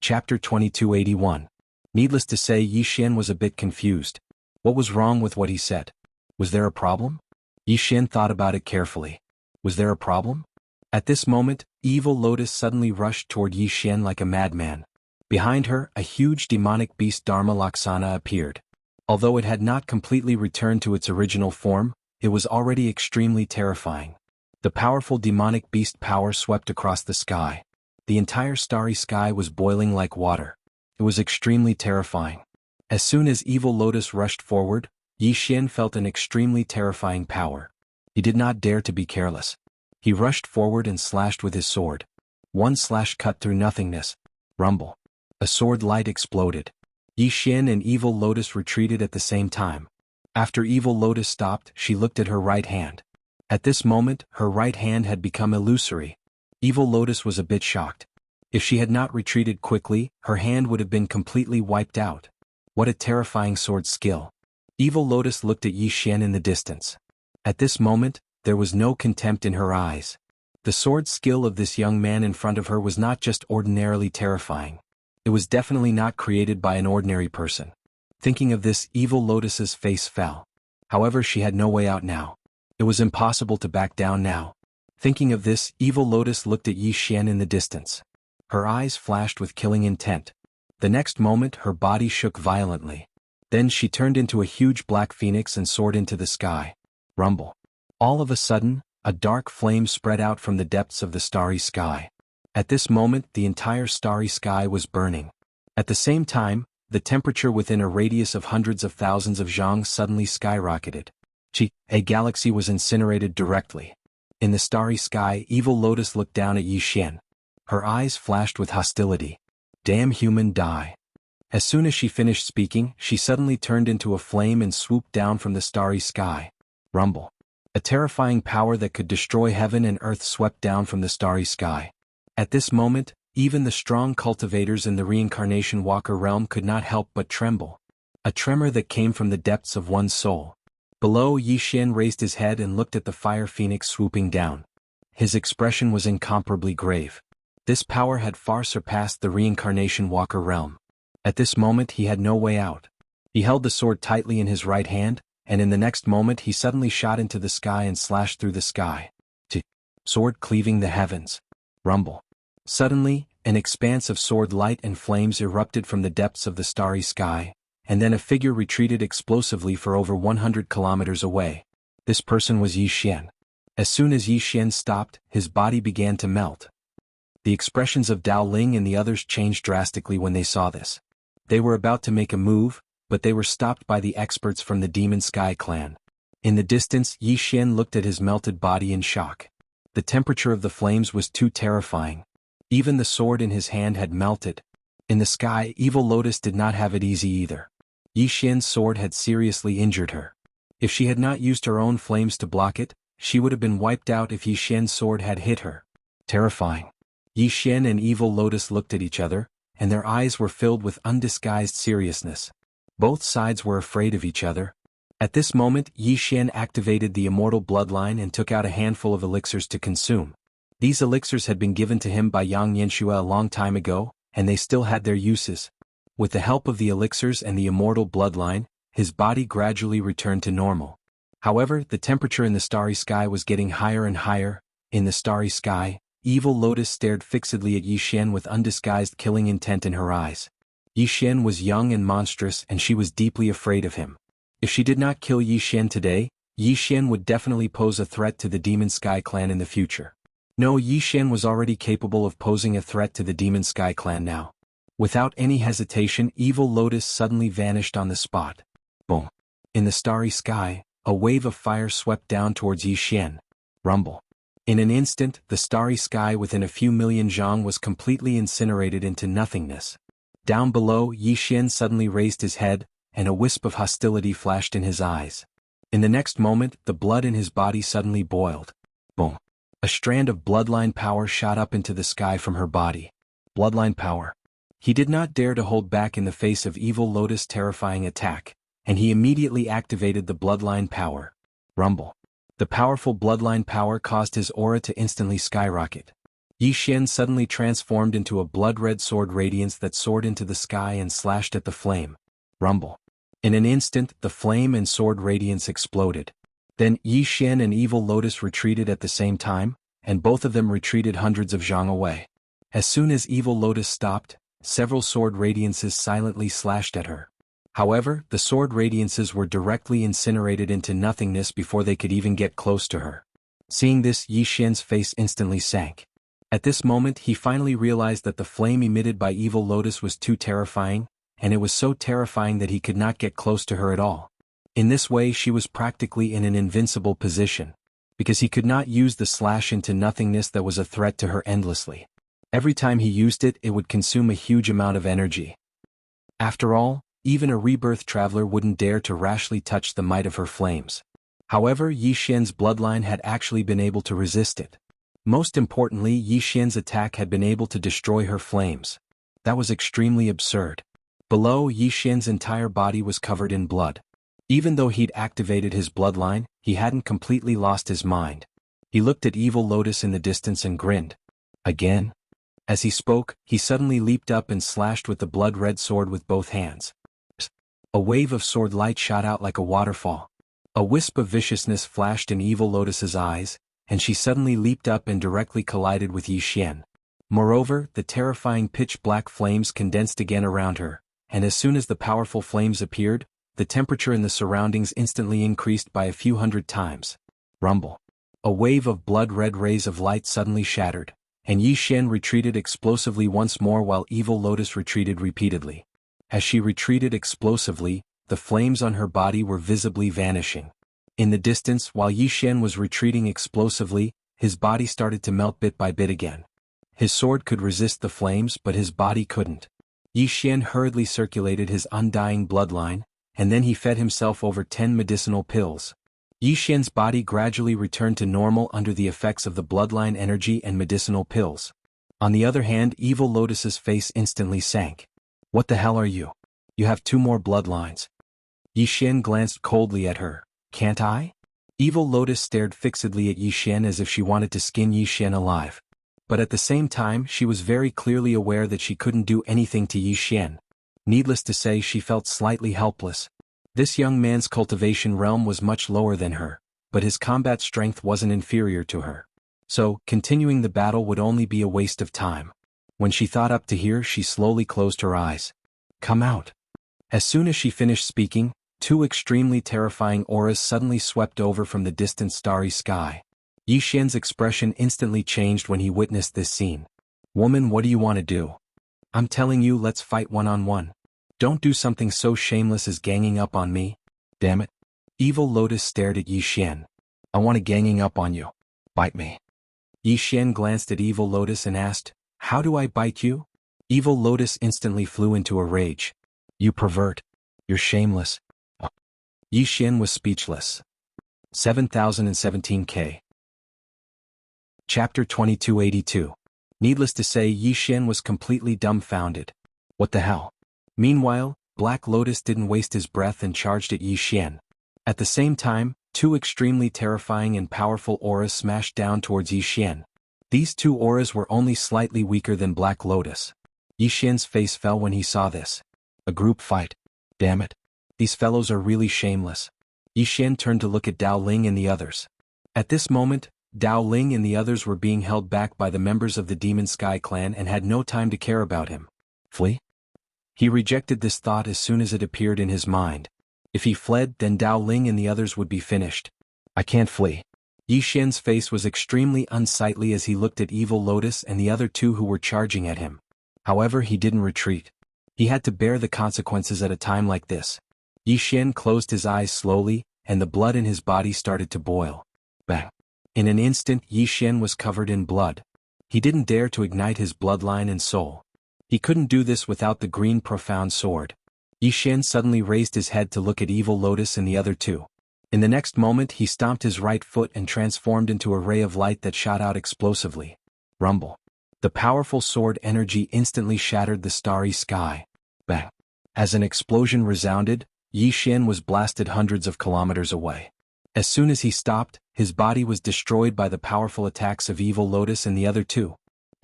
Chapter 2281. Needless to say, Yi Xian was a bit confused. What was wrong with what he said? Was there a problem? Yi Xian thought about it carefully. Was there a problem? At this moment, Evil Lotus suddenly rushed toward Yi Xian like a madman. Behind her, a huge demonic beast Dharma Laksana appeared. Although it had not completely returned to its original form, it was already extremely terrifying. The powerful demonic beast power swept across the sky. The entire starry sky was boiling like water. It was extremely terrifying. As soon as Evil Lotus rushed forward, Yi Xian felt an extremely terrifying power. He did not dare to be careless. He rushed forward and slashed with his sword. One slash cut through nothingness. Rumble. A sword light exploded. Yi Xian and Evil Lotus retreated at the same time. After Evil Lotus stopped, she looked at her right hand. At this moment, her right hand had become illusory. Evil Lotus was a bit shocked. If she had not retreated quickly, her hand would have been completely wiped out. What a terrifying sword skill. Evil Lotus looked at Yi Xian in the distance. At this moment, there was no contempt in her eyes. The sword skill of this young man in front of her was not just ordinarily terrifying. It was definitely not created by an ordinary person. Thinking of this, Evil Lotus's face fell. However, she had no way out now. It was impossible to back down now. Thinking of this, Evil Lotus looked at Yi Xian in the distance. Her eyes flashed with killing intent. The next moment, her body shook violently. Then she turned into a huge black phoenix and soared into the sky. Rumble. All of a sudden, a dark flame spread out from the depths of the starry sky. At this moment, the entire starry sky was burning. At the same time, the temperature within a radius of hundreds of thousands of zhang suddenly skyrocketed. A galaxy was incinerated directly. In the starry sky, Evil Lotus looked down at Yi Xian. Her eyes flashed with hostility. Damn human, die. As soon as she finished speaking, she suddenly turned into a flame and swooped down from the starry sky. Rumble. A terrifying power that could destroy heaven and earth swept down from the starry sky. At this moment, even the strong cultivators in the reincarnation walker realm could not help but tremble. A tremor that came from the depths of one's soul. Below, Yi Xian raised his head and looked at the fire phoenix swooping down. His expression was incomparably grave. This power had far surpassed the reincarnation walker realm. At this moment he had no way out. He held the sword tightly in his right hand, and in the next moment he suddenly shot into the sky and slashed through the sky. Sword cleaving the heavens. Rumble. Suddenly, an expanse of sword light and flames erupted from the depths of the starry sky, and then a figure retreated explosively for over 100 kilometers away. This person was Yi Xian. As soon as Yi Xian stopped, his body began to melt. The expressions of Dao Ling and the others changed drastically when they saw this. They were about to make a move, but they were stopped by the experts from the Demon Sky clan. In the distance, Yi Xian looked at his melted body in shock. The temperature of the flames was too terrifying. Even the sword in his hand had melted. In the sky, Evil Lotus did not have it easy either. Yi Xian's sword had seriously injured her. If she had not used her own flames to block it, she would have been wiped out if Yi Xian's sword had hit her. Terrifying. Yi Xian and Evil Lotus looked at each other, and their eyes were filled with undisguised seriousness. Both sides were afraid of each other. At this moment, Yi Xian activated the immortal bloodline and took out a handful of elixirs to consume. These elixirs had been given to him by Yang Yanxue a long time ago, and they still had their uses. With the help of the elixirs and the immortal bloodline, his body gradually returned to normal. However, the temperature in the starry sky was getting higher and higher. In the starry sky, Evil Lotus stared fixedly at Yi Xian with undisguised killing intent in her eyes. Yi Xian was young and monstrous, and she was deeply afraid of him. If she did not kill Yi Xian today, Yi Xian would definitely pose a threat to the Demon Sky clan in the future. No, Yi Xian was already capable of posing a threat to the Demon Sky clan now. Without any hesitation, Evil Lotus suddenly vanished on the spot. Boom. In the starry sky, a wave of fire swept down towards Yi Xian. Rumble. In an instant, the starry sky within a few million zhang was completely incinerated into nothingness. Down below, Yi Xian suddenly raised his head, and a wisp of hostility flashed in his eyes. In the next moment, the blood in his body suddenly boiled. Boom. A strand of bloodline power shot up into the sky from her body. Bloodline power. He did not dare to hold back in the face of Evil Lotus' terrifying attack, and he immediately activated the bloodline power. Rumble. The powerful bloodline power caused his aura to instantly skyrocket. Yi Xian suddenly transformed into a blood-red sword radiance that soared into the sky and slashed at the flame. Rumble. In an instant, the flame and sword radiance exploded. Then Yi Xian and Evil Lotus retreated at the same time, and both of them retreated hundreds of zhang away. As soon as Evil Lotus stopped, several sword radiances silently slashed at her. However, the sword radiances were directly incinerated into nothingness before they could even get close to her. Seeing this, Yi Xian's face instantly sank. At this moment he finally realized that the flame emitted by Evil Lotus was too terrifying, and it was so terrifying that he could not get close to her at all. In this way she was practically in an invincible position, because he could not use the slash into nothingness that was a threat to her endlessly. Every time he used it, it would consume a huge amount of energy. After all, even a rebirth traveler wouldn't dare to rashly touch the might of her flames. However, Yi Xian's bloodline had actually been able to resist it. Most importantly, Yi Xian's attack had been able to destroy her flames. That was extremely absurd. Below, Yi Xian's entire body was covered in blood. Even though he'd activated his bloodline, he hadn't completely lost his mind. He looked at Evil Lotus in the distance and grinned. Again? As he spoke, he suddenly leaped up and slashed with the blood-red sword with both hands. A wave of sword light shot out like a waterfall. A wisp of viciousness flashed in Evil Lotus's eyes, and she suddenly leaped up and directly collided with Yi Xian. Moreover, the terrifying pitch-black flames condensed again around her, and as soon as the powerful flames appeared, the temperature in the surroundings instantly increased by a few hundred times. Rumble. A wave of blood-red rays of light suddenly shattered, and Yi Xian retreated explosively once more while Evil Lotus retreated repeatedly. As she retreated explosively, the flames on her body were visibly vanishing. In the distance, while Yi Xian was retreating explosively, his body started to melt bit by bit again. His sword could resist the flames, but his body couldn't. Yi Xian hurriedly circulated his undying bloodline, and then he fed himself over 10 medicinal pills. Yi Xian's body gradually returned to normal under the effects of the bloodline energy and medicinal pills. On the other hand, Evil Lotus's face instantly sank. What the hell are you? You have 2 more bloodlines. Yi Xian glanced coldly at her. Can't I? Evil Lotus stared fixedly at Yi Xian as if she wanted to skin Yi Xian alive. But at the same time she was very clearly aware that she couldn't do anything to Yi Xian. Needless to say, she felt slightly helpless. This young man's cultivation realm was much lower than her, but his combat strength wasn't inferior to her. So, continuing the battle would only be a waste of time. When she thought up to here, she slowly closed her eyes. Come out. As soon as she finished speaking, 2 extremely terrifying auras suddenly swept over from the distant starry sky. Yi Xian's expression instantly changed when he witnessed this scene. Woman, what do you want to do? I'm telling you, let's fight one-on-one. Don't do something so shameless as ganging up on me. Damn it. Evil Lotus stared at Yi Xian. I want to ganging up on you. Bite me. Yi Xian glanced at Evil Lotus and asked, How do I bite you? Evil Lotus instantly flew into a rage. You pervert. You're shameless. Yi Xian was speechless. 7017K. Chapter 2282. Needless to say, Yi Xian was completely dumbfounded. What the hell? Meanwhile, Black Lotus didn't waste his breath and charged at Yi Xian. At the same time, 2 extremely terrifying and powerful auras smashed down towards Yi Xian. These 2 auras were only slightly weaker than Black Lotus. Yi Xian's face fell when he saw this. A group fight. Damn it. These fellows are really shameless. Yi Xian turned to look at Dao Ling and the others. At this moment, Dao Ling and the others were being held back by the members of the Demon Sky clan and had no time to care about him. Flee? He rejected this thought as soon as it appeared in his mind. If he fled, then Dao Ling and the others would be finished. I can't flee. Yi Xian's face was extremely unsightly as he looked at Evil Lotus and the other 2 who were charging at him. However, he didn't retreat. He had to bear the consequences at a time like this. Yi Xian closed his eyes slowly, and the blood in his body started to boil. Bang. In an instant, Yi Xian was covered in blood. He didn't dare to ignite his bloodline and soul. He couldn't do this without the green profound sword. Yi Xian suddenly raised his head to look at Evil Lotus and the other 2. In the next moment he stomped his right foot and transformed into a ray of light that shot out explosively. Rumble. The powerful sword energy instantly shattered the starry sky. Bang. As an explosion resounded, Yi Xian was blasted hundreds of kilometers away. As soon as he stopped, his body was destroyed by the powerful attacks of Evil Lotus and the other 2.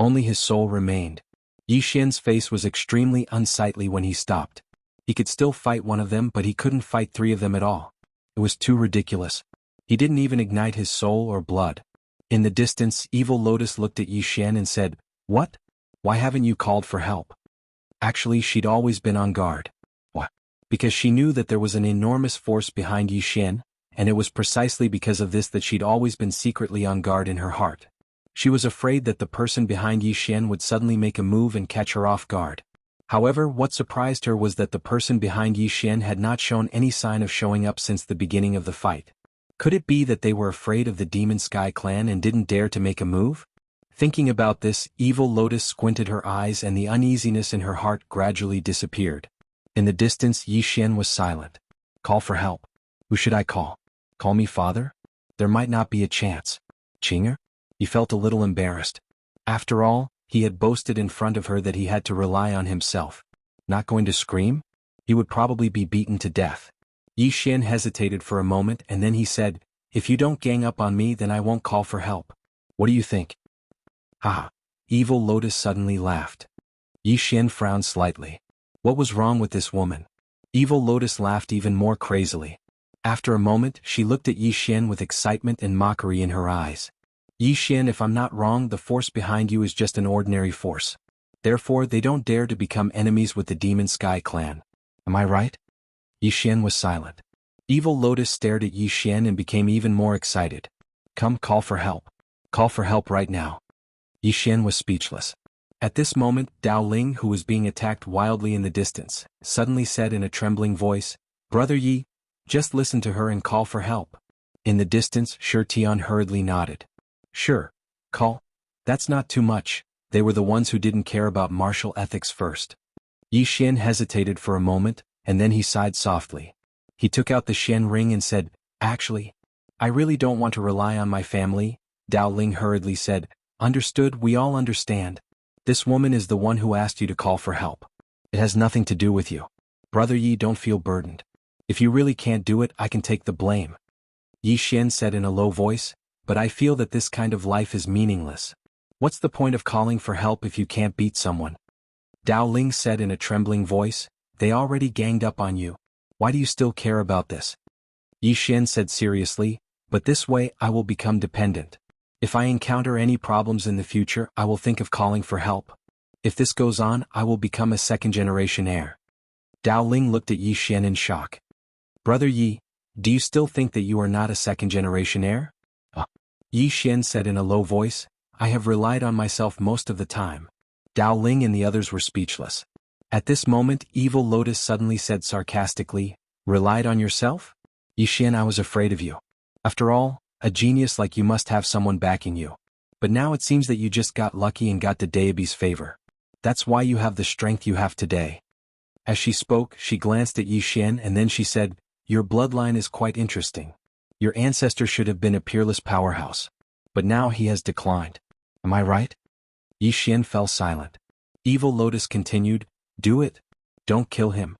Only his soul remained. Yi Xian's face was extremely unsightly when he stopped. He could still fight one of them, but he couldn't fight three of them at all. It was too ridiculous. He didn't even ignite his soul or blood. In the distance, Evil Lotus looked at Yi Xian and said, "What? Why haven't you called for help?" Actually, she'd always been on guard. What? Because she knew that there was an enormous force behind Yi Xian, and it was precisely because of this that she'd always been secretly on guard in her heart. She was afraid that the person behind Yi Xian would suddenly make a move and catch her off guard. However, what surprised her was that the person behind Yi Xian had not shown any sign of showing up since the beginning of the fight. Could it be that they were afraid of the Demon Sky clan and didn't dare to make a move? Thinking about this, Evil Lotus squinted her eyes and the uneasiness in her heart gradually disappeared. In the distance, Yi Xian was silent. Call for help. Who should I call? Call me father? There might not be a chance. Chinger? He felt a little embarrassed. After all, he had boasted in front of her that he had to rely on himself. Not going to scream? He would probably be beaten to death. Yi Xian hesitated for a moment and then he said, "If you don't gang up on me, then I won't call for help. What do you think?" Haha. Evil Lotus suddenly laughed. Yi Xian frowned slightly. What was wrong with this woman? Evil Lotus laughed even more crazily. After a moment, she looked at Yi Xian with excitement and mockery in her eyes. Yi Xian, if I'm not wrong, the force behind you is just an ordinary force. Therefore, they don't dare to become enemies with the Demon Sky clan. Am I right? Yi Xian was silent. Evil Lotus stared at Yi Xian and became even more excited. Come, call for help. Call for help right now. Yi Xian was speechless. At this moment, Dao Ling, who was being attacked wildly in the distance, suddenly said in a trembling voice, "Brother Yi, just listen to her and call for help." In the distance, Shi Tian hurriedly nodded. Sure. Call. That's not too much. They were the ones who didn't care about martial ethics first. Yi Xian hesitated for a moment, and then he sighed softly. He took out the Xian ring and said, "Actually, I really don't want to rely on my family." Dao Ling hurriedly said, "Understood, we all understand. This woman is the one who asked you to call for help. It has nothing to do with you. Brother Yi, don't feel burdened. If you really can't do it, I can take the blame." Yi Xian said in a low voice, "But I feel that this kind of life is meaningless. What's the point of calling for help if you can't beat someone?" Dao Ling said in a trembling voice, "They already ganged up on you. Why do you still care about this?" Yi Xian said seriously, "But this way I will become dependent. If I encounter any problems in the future, I will think of calling for help. If this goes on, I will become a second-generation heir." Dao Ling looked at Yi Xian in shock. "Brother Yi, do you still think that you are not a second-generation heir?" Yi Xian said in a low voice, "I have relied on myself most of the time." Dao Ling and the others were speechless. At this moment, Evil Lotus suddenly said sarcastically, "Relied on yourself? Yi Xian, I was afraid of you. After all, a genius like you must have someone backing you. But now it seems that you just got lucky and got the deity's favor. That's why you have the strength you have today." As she spoke, she glanced at Yi Xian and then she said, "Your bloodline is quite interesting. Your ancestor should have been a peerless powerhouse. But now he has declined. Am I right?" Yi Xian fell silent. Evil Lotus continued, "Do it. Don't kill him."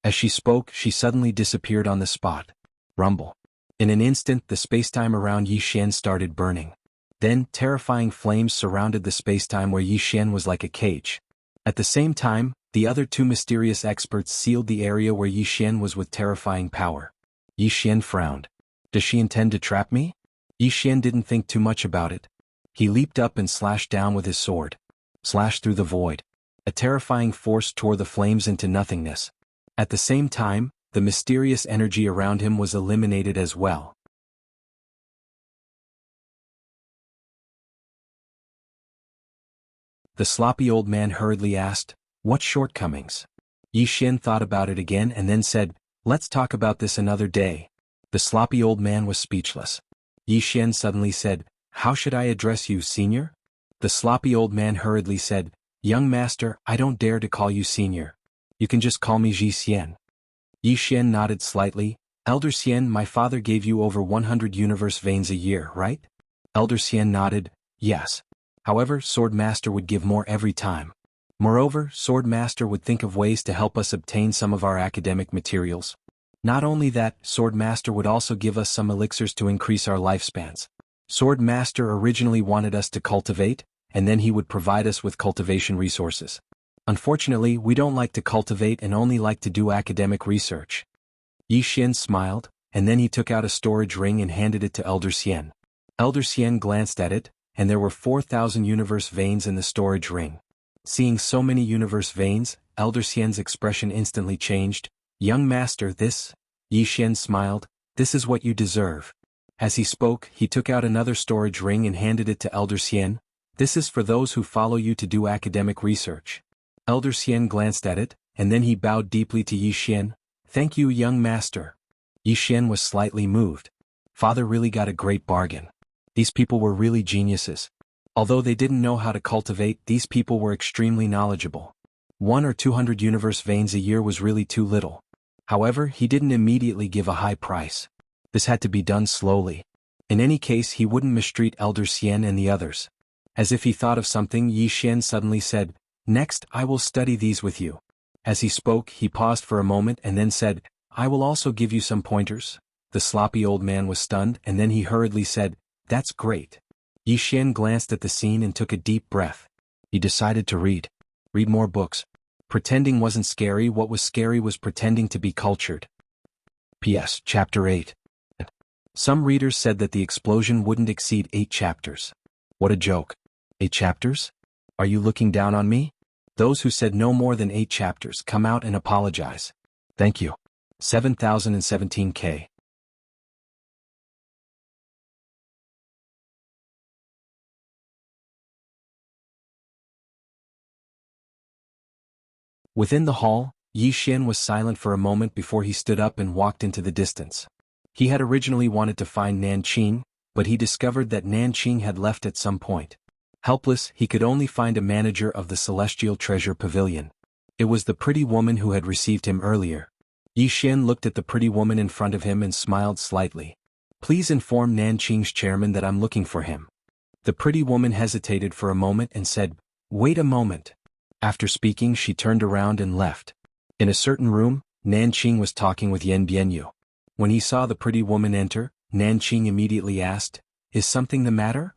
As she spoke, she suddenly disappeared on the spot. Rumble. In an instant, the spacetime around Yi Xian started burning. Then, terrifying flames surrounded the spacetime where Yi Xian was like a cage. At the same time, the other two mysterious experts sealed the area where Yi Xian was with terrifying power. Yi Xian frowned. Does she intend to trap me? Yi Xian didn't think too much about it. He leaped up and slashed down with his sword. Slashed through the void. A terrifying force tore the flames into nothingness. At the same time, the mysterious energy around him was eliminated as well. The sloppy old man hurriedly asked, "What shortcomings?" Yi Xian thought about it again and then said, "Let's talk about this another day." The sloppy old man was speechless. Yi Xian suddenly said, "How should I address you, senior?" The sloppy old man hurriedly said, "Young master, I don't dare to call you senior. You can just call me Ji Xian." Yi Xian nodded slightly. "Elder Xian, my father gave you over 100 universe veins a year, right?" Elder Xian nodded, "Yes. However, Sword Master would give more every time. Moreover, Sword Master would think of ways to help us obtain some of our academic materials. Not only that, Sword Master would also give us some elixirs to increase our lifespans. Sword Master originally wanted us to cultivate, and then he would provide us with cultivation resources. Unfortunately, we don't like to cultivate and only like to do academic research. Yi Xian smiled, and then he took out a storage ring and handed it to Elder Xian. Elder Xian glanced at it, and there were 4,000 universe veins in the storage ring. Seeing so many universe veins, Elder Xian's expression instantly changed. "Young master, this..." Yi Xian smiled, "This is what you deserve." As he spoke, he took out another storage ring and handed it to Elder Xian. "This is for those who follow you to do academic research." Elder Xian glanced at it, and then he bowed deeply to Yi Xian. "Thank you, young master." Yi Xian was slightly moved. Father really got a great bargain. These people were really geniuses. Although they didn't know how to cultivate, these people were extremely knowledgeable. 100 or 200 universe veins a year was really too little. However, he didn't immediately give a high price. This had to be done slowly. In any case, he wouldn't mistreat Elder Xian and the others. As if he thought of something, Yi Xian suddenly said, "Next, I will study these with you." As he spoke, he paused for a moment and then said, "I will also give you some pointers." The sloppy old man was stunned, and then he hurriedly said, "That's great." Yi Xian glanced at the scene and took a deep breath. He decided to read more books. Pretending wasn't scary, what was scary was pretending to be cultured. P.S. Chapter 8. Some readers said that the explosion wouldn't exceed 8 chapters. What a joke. 8 chapters? Are you looking down on me? Those who said no more than 8 chapters, come out and apologize. Thank you. 7017K. Within the hall, Yi Xian was silent for a moment before he stood up and walked into the distance. He had originally wanted to find Nanqing, but he discovered that Nanqing had left at some point. Helpless, he could only find a manager of the Celestial Treasure Pavilion. It was the pretty woman who had received him earlier. Yi Xian looked at the pretty woman in front of him and smiled slightly. "Please inform Nanqing's chairman that I'm looking for him." The pretty woman hesitated for a moment and said, "Wait a moment." After speaking, she turned around and left. In a certain room, Nanqing was talking with Yan Bianyu. When he saw the pretty woman enter, Nanqing immediately asked, "Is something the matter?"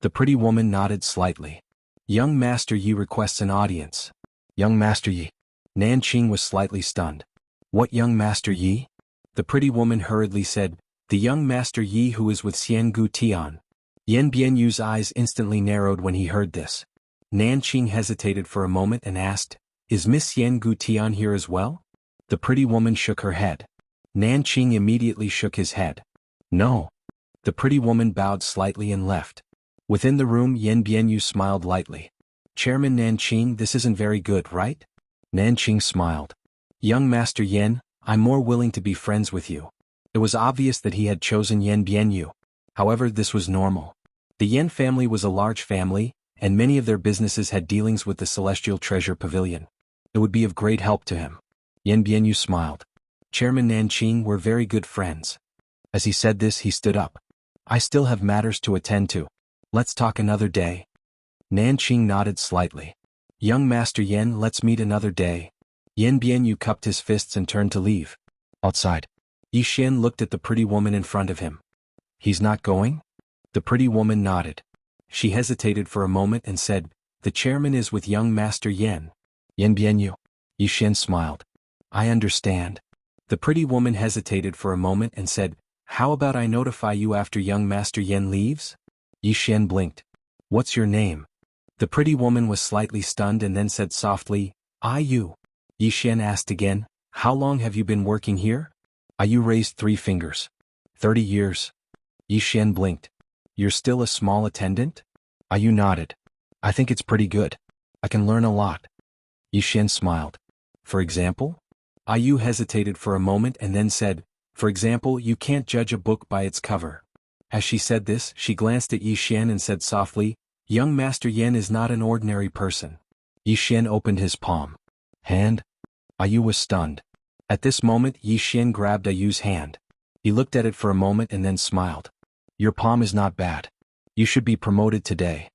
The pretty woman nodded slightly. "Young Master Yi requests an audience." "Young Master Yi?" Nanqing was slightly stunned. "What young Master Yi?" The pretty woman hurriedly said, "The young Master Yi who is with Xiangu Tian." Yan Bianyu's eyes instantly narrowed when he heard this. Nanqing hesitated for a moment and asked, "Is Miss Xiangu Tian here as well?" The pretty woman shook her head. Nanqing immediately shook his head. "No." The pretty woman bowed slightly and left. Within the room, Yan Bianyu smiled lightly. "Chairman Nanqing, this isn't very good, right?" Nanqing smiled. "Young Master Yan, I'm more willing to be friends with you." It was obvious that he had chosen Yan Bianyu. However, this was normal. The Yan family was a large family, and many of their businesses had dealings with the Celestial Treasure Pavilion. It would be of great help to him. Yan Bianyu smiled. "Chairman Nanqing, we're very good friends." As he said this, he stood up. "I still have matters to attend to. Let's talk another day." Nanqing nodded slightly. "Young Master Yan, let's meet another day." Yan Bianyu cupped his fists and turned to leave. Outside, Yi Xian looked at the pretty woman in front of him. "He's not going?" The pretty woman nodded. She hesitated for a moment and said, "The chairman is with young Master Yan." "Yan Bianyu." Yi Xian smiled. "I understand." The pretty woman hesitated for a moment and said, "How about I notify you after young Master Yan leaves?" Yi Xian blinked. "What's your name?" The pretty woman was slightly stunned and then said softly, "Ayu." Yi Xian asked again, "How long have you been working here?" Ayu raised 3 fingers. 30 years. Yi Xian blinked. "You're still a small attendant?" Ayu nodded. "I think it's pretty good. I can learn a lot." Yi Xian smiled. "For example?" Ayu hesitated for a moment and then said, "For example, you can't judge a book by its cover." As she said this, she glanced at Yi Xian and said softly, "Young Master Yan is not an ordinary person." Yi Xian opened his palm. "Hand?" Ayu was stunned. At this moment, Yi Xian grabbed Ayu's hand. He looked at it for a moment and then smiled. "Your palm is not bad. You should be promoted today."